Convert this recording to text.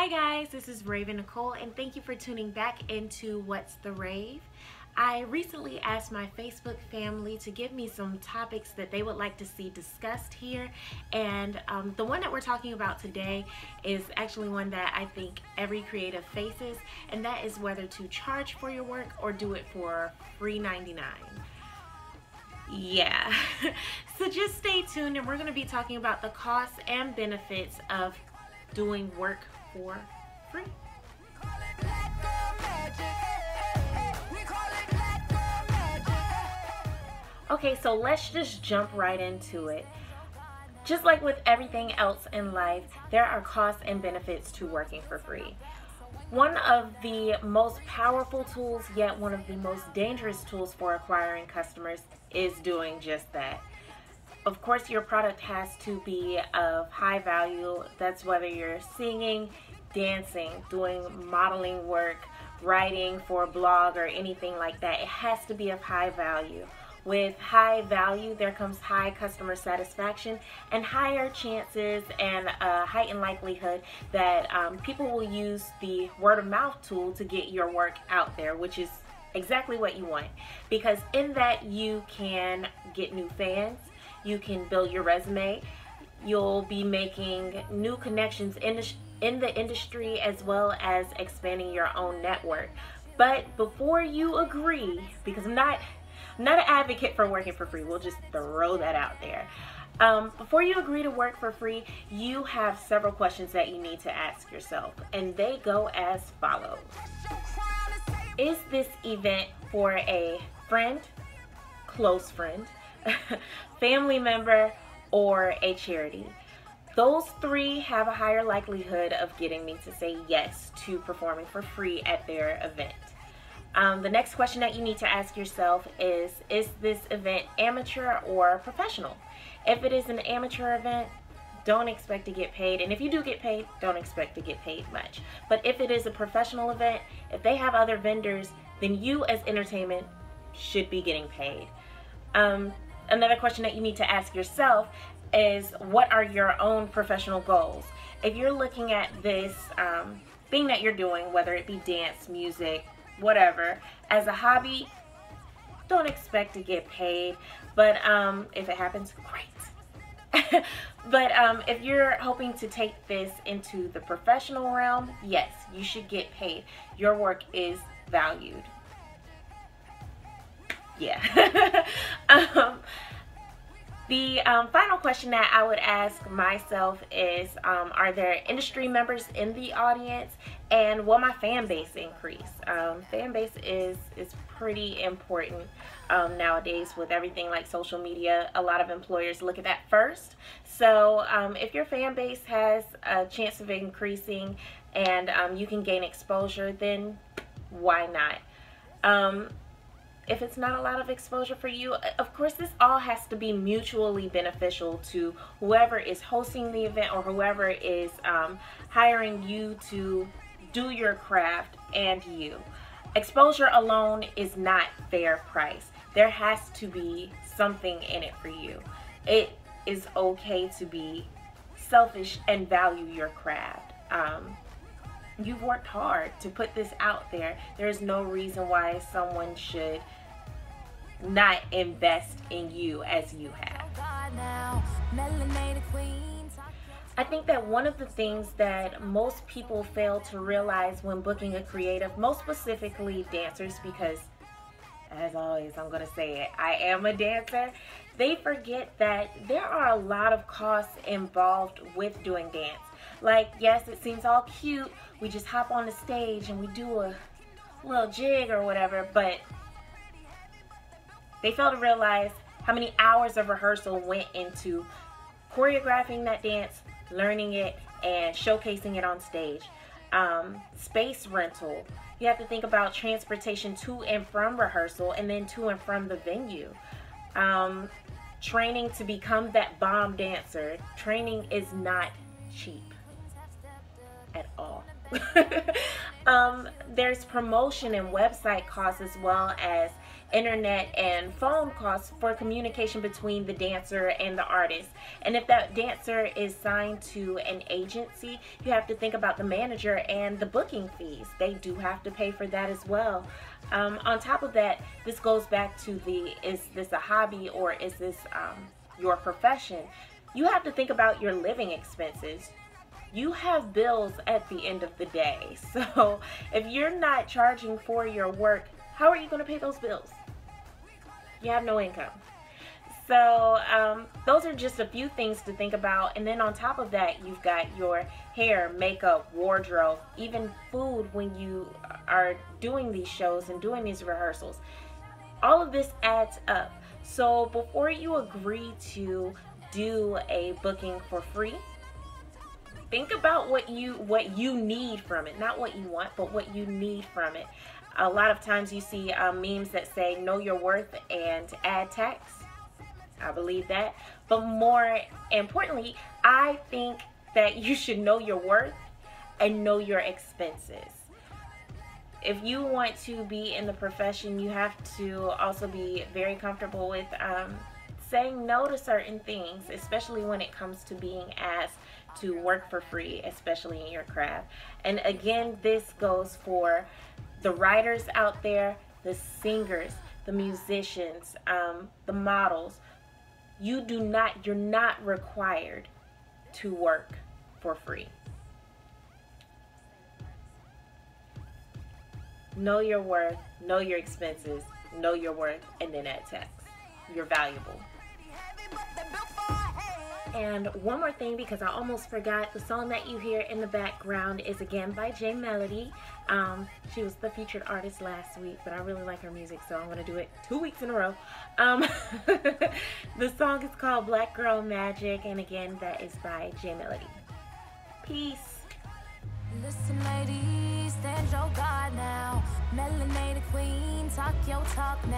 Hi guys, this is Rave and Nicole, and thank you for tuning back into What's the Rave. I recently asked my Facebook family to give me some topics that they would like to see discussed here, and the one that we're talking about today is actually one that I think every creative faces, and that is whether to charge for your work or do it for free 99. Yeah, so just stay tuned, and we're going to be talking about the costs and benefits of doing work for free. Okay, so let's just jump right into it. Just like with everything else in life, there are costs and benefits to working for free. One of the most powerful tools, yet one of the most dangerous tools for acquiring customers, is doing just that. Of course, your product has to be of high value. That's whether you're singing, dancing, doing modeling work, writing for a blog, or anything like that. It has to be of high value. With high value, there comes high customer satisfaction and higher chances and a heightened likelihood that people will use the word of mouth tool to get your work out there, which is exactly what you want. Because in that, you can get new fans, you can build your resume, you'll be making new connections in the industry, as well as expanding your own network. But before you agree, because I'm not an advocate for working for free, we'll just throw that out there. Before you agree to work for free, you have several questions that you need to ask yourself, and they go as follows. Is this event for a friend, close friend, family member, or a charity? Those three have a higher likelihood of getting me to say yes to performing for free at their event. The next question that you need to ask yourself is this event amateur or professional? If it is an amateur event, don't expect to get paid, and if you do get paid, don't expect to get paid much. But if it is a professional event, if they have other vendors, then you as entertainment should be getting paid. Another question that you need to ask yourself is, what are your own professional goals? If you're looking at this thing that you're doing, whether it be dance, music, whatever, as a hobby, don't expect to get paid, but if it happens, great. But if you're hoping to take this into the professional realm, yes, you should get paid. Your work is valued. Yeah. The final question that I would ask myself is, are there industry members in the audience, and will my fan base increase? Fan base is pretty important nowadays with everything like social media. A lot of employers look at that first. So if your fan base has a chance of increasing and you can gain exposure, then why not? If it's not a lot of exposure for you, of course, this all has to be mutually beneficial to whoever is hosting the event or whoever is hiring you to do your craft and you. Exposure alone is not fair price. There has to be something in it for you. It is okay to be selfish and value your craft. You've worked hard to put this out there. There's no reason why someone should not invest in you as you have. I think that one of the things that most people fail to realize when booking a creative, most specifically dancers, because as always, I'm going to say it, I am a dancer, they forget that there are a lot of costs involved with doing dance. Like, yes, it seems all cute. We just hop on the stage and we do a little jig or whatever, but they fail to realize how many hours of rehearsal went into choreographing that dance, learning it, and showcasing it on stage. Space rental. You have to think about transportation to and from rehearsal, and then to and from the venue. Training to become that bomb dancer. Training is not cheap at all. There's promotion and website costs, as well as internet and phone costs for communication between the dancer and the artist. And if that dancer is signed to an agency, you have to think about the manager and the booking fees. They do have to pay for that as well. On top of that, this goes back to the, is this a hobby or is this your profession? You have to think about your living expenses. You have bills at the end of the day. So if you're not charging for your work, how are you going to pay those bills? You have no income. So those are just a few things to think about. And then on top of that, you've got your hair, makeup, wardrobe, even food when you are doing these shows and doing these rehearsals. All of this adds up. So before you agree to do a booking for free, think about what you need from it. Not what you want, but what you need from it. A lot of times you see memes that say know your worth and add tax. I believe that. But more importantly, I think that you should know your worth and know your expenses. If you want to be in the profession, you have to also be very comfortable with saying no to certain things, especially when it comes to being asked to work for free, especially in your craft. And again, this goes for the writers out there, the singers, the musicians, the models. You're not required to work for free. Know your worth, know your expenses, know your worth, and then add tax. You're valuable. And one more thing, because I almost forgot, the song that you hear in the background is again by J Melody. She was the featured artist last week, but I really like her music, so I'm going to do it 2 weeks in a row. The song is called Black Girl Magic, and again, that is by J Melody. Peace. Listen, ladies, stand your guard now. Melanated queen, talk your talk now.